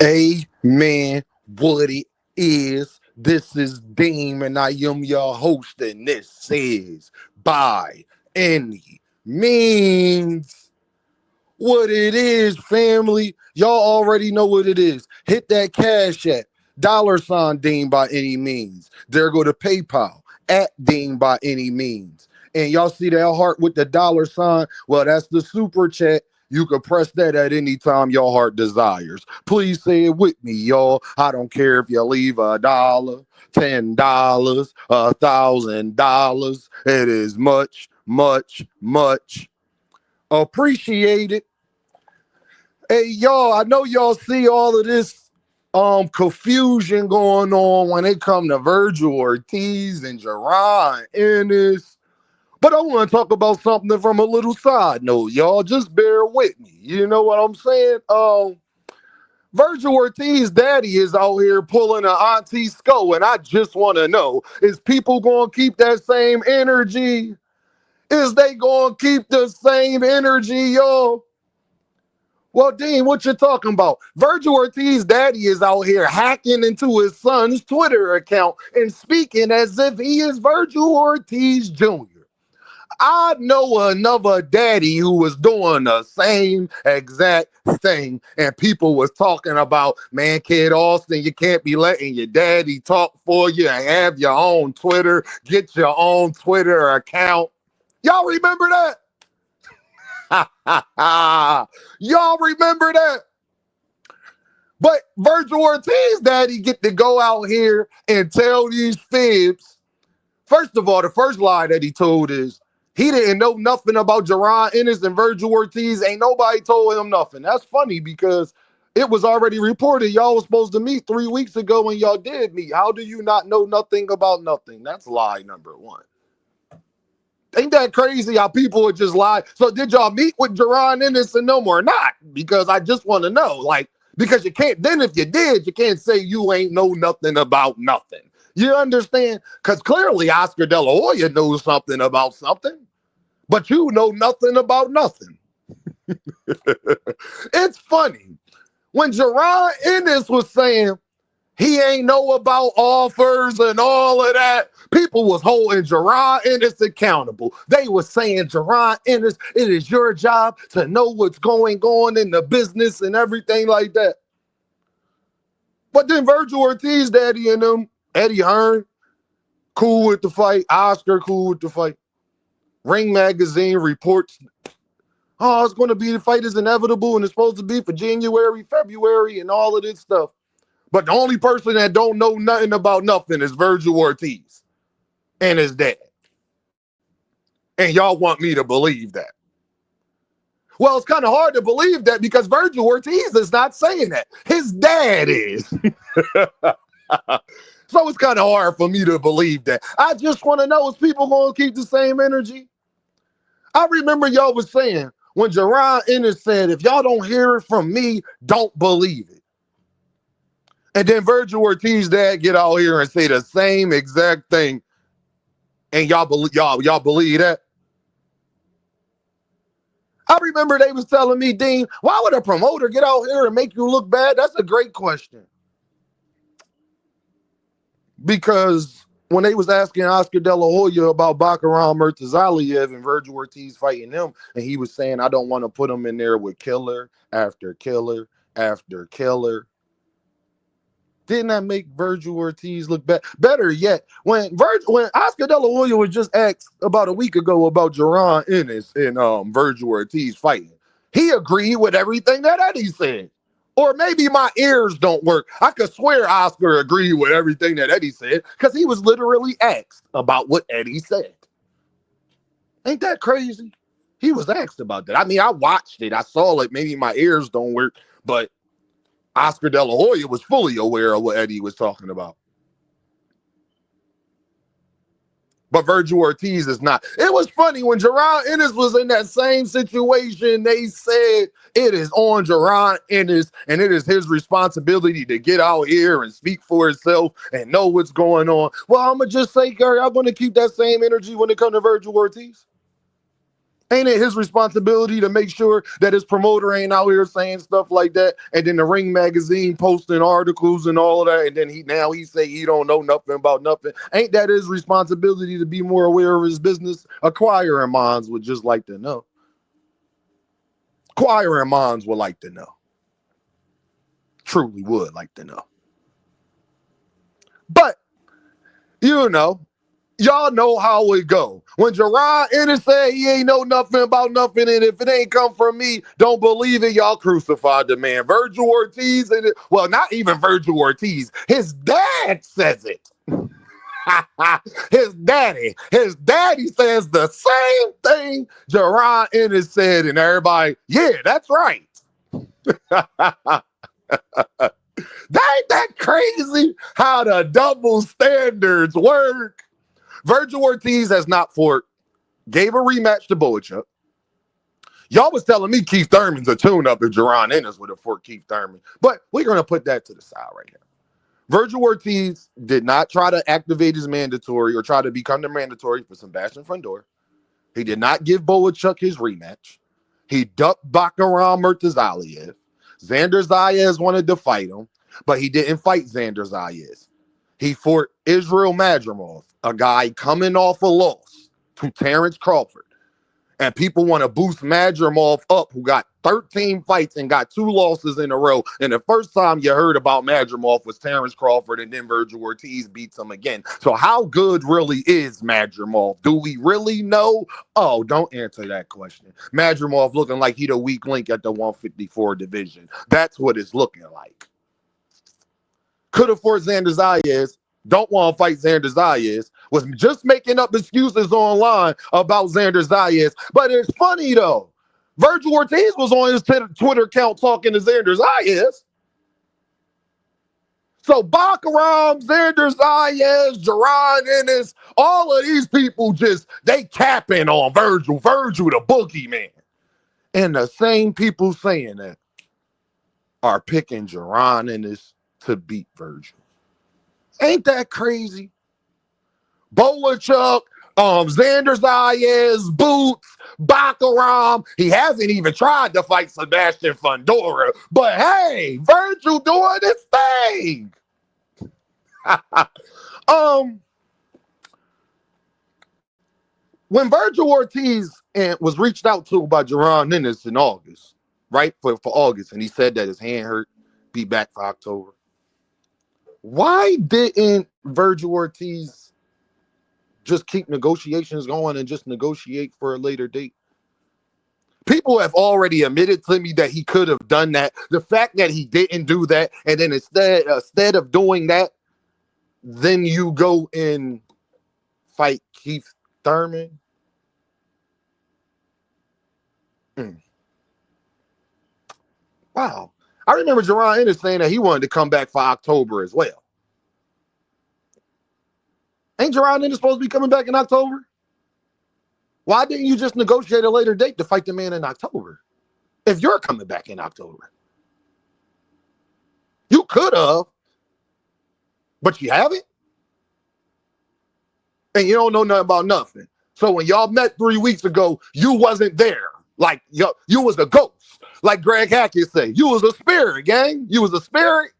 Amen. What it is. This is Deem, and I am your host, and this is By Any Means. What it is, family. Y'all already know what it is. Hit that cash app. $ Deem by any means. There go to PayPal at Deem by any means. And y'all see that heart with the $? Well, that's the super chat. You can press that at any time your heart desires. Please say it with me, y'all. I don't care if you leave $1, $10, $1,000. It is much, much, much appreciated. Hey, y'all, I know y'all see all of this confusion going on when it come to Vergil Ortiz and jaronennis. But I want to talk about something from a little side note, y'all. Just bear with me. You know what I'm saying? Vergil Ortiz daddy is out here pulling an Aunty Scho, and I just want to know, is people going to keep that same energy? Is they going to keep the same energy, y'all? Well, Dean, what you talking about? Vergil Ortiz daddy is out here hacking into his son's Twitter account and speaking as if he is Vergil Ortiz Jr. I know another daddy who was doing the same exact thing, and people was talking about, man, Kid Austin, you can't be letting your daddy talk for you and have your own Twitter, get your own Twitter account. Y'all remember that? Y'all remember that? But Vergil Ortiz daddy get to go out here and tell these fibs. First of all, the first lie that he told is he didn't know nothing about jaronennis and Vergil Ortiz. Ain't nobody told him nothing. That's funny because it was already reported y'all was supposed to meet 3 weeks ago when y'all did meet. How do you not know nothing about nothing? That's lie number one. Ain't that crazy how people would just lie? So did y'all meet with jaronennis and them or not? Because I just want to know. Like, because you can't, then if you did, you can't say you ain't know nothing about nothing. You understand? Because clearly Oscar De La Hoya knows something about something, but you know nothing about nothing. It's funny. When jaronennis was saying he ain't know about offers and all of that, people was holding jaronennis accountable. They was saying, jaronennis, it is your job to know what's going on in the business and everything like that. But then Vergil Ortiz daddy and them, Eddie Hearn, cool with the fight. Oscar, cool with the fight. Ring Magazine reports, oh, it's going to be, the fight is inevitable and it's supposed to be for January, February, and all of this stuff. But the only person that don't know nothing about nothing is Vergil Ortiz and his dad. And y'all want me to believe that. Well, it's kind of hard to believe that because Vergil Ortiz is not saying that. His dad is. So it's kind of hard for me to believe that. I just want to know, is people going to keep the same energy? I remember y'all was saying when jaronennis said, if y'all don't hear it from me, don't believe it. And then Vergil Ortiz dad get out here and say the same exact thing. And y'all believe that? I remember they was telling me, Dean, why would a promoter get out here and make you look bad? That's a great question. Because when they was asking Oscar De La Hoya about Baccarat Murtazaliev and Vergil Ortiz fighting him, and he was saying, I don't want to put him in there with killer after killer after killer. Didn't that make Vergil Ortiz look bad? Better yet, when Oscar De La Hoya was just asked about a week ago about jaronennis and Vergil Ortiz fighting, he agreed with everything that Eddie said. Or maybe my ears don't work. I could swear Oscar agreed with everything that Eddie said because he was literally asked about what Eddie said. Ain't that crazy? He was asked about that. I mean, I watched it. I saw it. Maybe my ears don't work, but Oscar De La Hoya was fully aware of what Eddie was talking about. But Vergil Ortiz is not. It was funny when jaronennis was in that same situation. They said it is on jaronennis and it is his responsibility to get out here and speak for himself and know what's going on. Well, I'm going to just say, Gary, I'm going to keep that same energy when it comes to Vergil Ortiz. Ain't it his responsibility to make sure that his promoter ain't out here saying stuff like that? And then the Ring magazine posting articles and all of that. And then he say he don't know nothing about nothing. Ain't that his responsibility to be more aware of his business? Acquiring minds would just like to know. Acquiring minds would like to know. Truly would like to know. But, you know, y'all know how it go. When Jaronennis say he ain't know nothing about nothing, and if it ain't come from me, don't believe it, y'all crucified the man. Vergil Ortiz, well, not even Vergil Ortiz. His dad says it. His daddy says the same thing Jaronennis said, and everybody, yeah, that's right. Ain't that crazy how the double standards work? Vergil Ortiz has not fought, gave a rematch to Boachuk. Y'all was telling me Keith Thurman's a tune-up if Jaronennis would have fought Keith Thurman, but we're going to put that to the side right here. Vergil Ortiz did not try to activate his mandatory or try to become the mandatory for Sebastian Fundora. He did not give Boachuk his rematch. He ducked Bakaram Murtazaliev. Xander Zayas wanted to fight him, but he didn't fight Xander Zayas. He fought Israel Madrimov, a guy coming off a loss to Terrence Crawford. And people want to boost Madrimov up, who got 13 fights and got 2 losses in a row. And the first time you heard about Madrimov was Terrence Crawford, and then Vergil Ortiz beats him again. So how good really is Madrimov? Do we really know? Oh, don't answer that question. Madrimov looking like he the weak link at the 154 division. That's what it's looking like. Could have fought Xander Zayas. Don't want to fight Xander Zayas. Was just making up excuses online about Xander Zayas. But it's funny, though. Vergil Ortiz was on his Twitter account talking to Xander Zayas. So Bakaram, Xander Zayas, Jaronennis, all of these people they capping on Vergil the boogeyman. And the same people saying that are picking Jaronennis to beat Vergil. Ain't that crazy? Boachuk, Xander Zayas, Boots, Bakaram. He hasn't even tried to fight Sebastian Fundora. But hey, Vergil doing his thing. When Vergil Ortiz was reached out to by Jaronennis in August, right, for August, and he said that his hand hurt, be back for October. Why didn't Vergil Ortiz just keep negotiations going and just negotiate for a later date? People have already admitted to me that he could have done that. The fact that he didn't do that, and then instead of doing that, then you go and fight Keith Thurman. Wow. I remember Jaronennis saying that he wanted to come back for October as well. Ain't Jaronennis supposed to be coming back in October? Why didn't you just negotiate a later date to fight the man in October? If you're coming back in October. You could have, but you haven't. And you don't know nothing about nothing. So when y'all met 3 weeks ago, you wasn't there. Like, you was a ghost. Like Greg Hackett said, you was a spirit, gang. You was a spirit.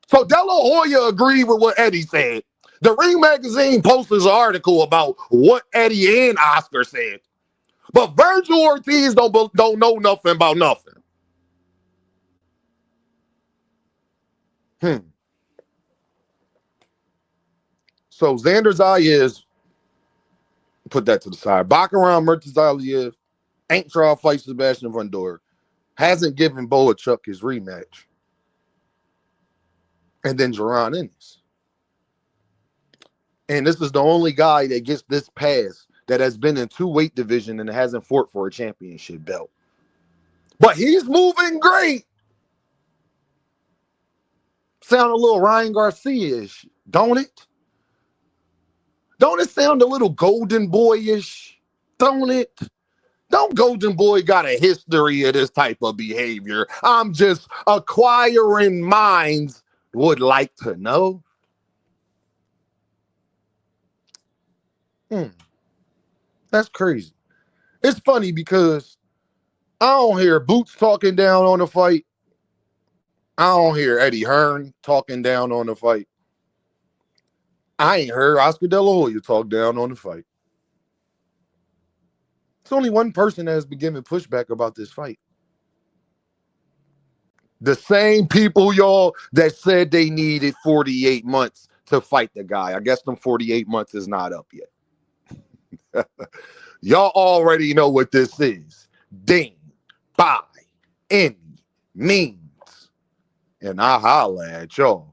So De La Hoya agreed with what Eddie said. The Ring magazine posted an article about what Eddie and Oscar said. But Vergil Ortiz don't know nothing about nothing. So Xander Zayas, put that to the side. Bakaram Murtazaliev ain't trying to fight Sebastian Fundora. Hasn't given Boachuk his rematch. And then Jaronennis. And this is the only guy that gets this pass that has been in 2 weight division and hasn't fought for a championship belt. But he's moving great. Sound a little Ryan Garcia-ish, don't it? Don't it sound a little Golden Boy-ish? Don't it? Don't Golden Boy got a history of this type of behavior? I'm just acquiring minds would like to know. That's crazy. It's funny because I don't hear Boots talking down on the fight. I don't hear Eddie Hearn talking down on the fight. I ain't heard Oscar De La Hoya talk down on the fight. It's only one person that has been giving pushback about this fight. The same people, y'all, that said they needed 48 months to fight the guy. I guess them 48 months is not up yet. Y'all already know what this is. Ding, by any means. And I holla at y'all.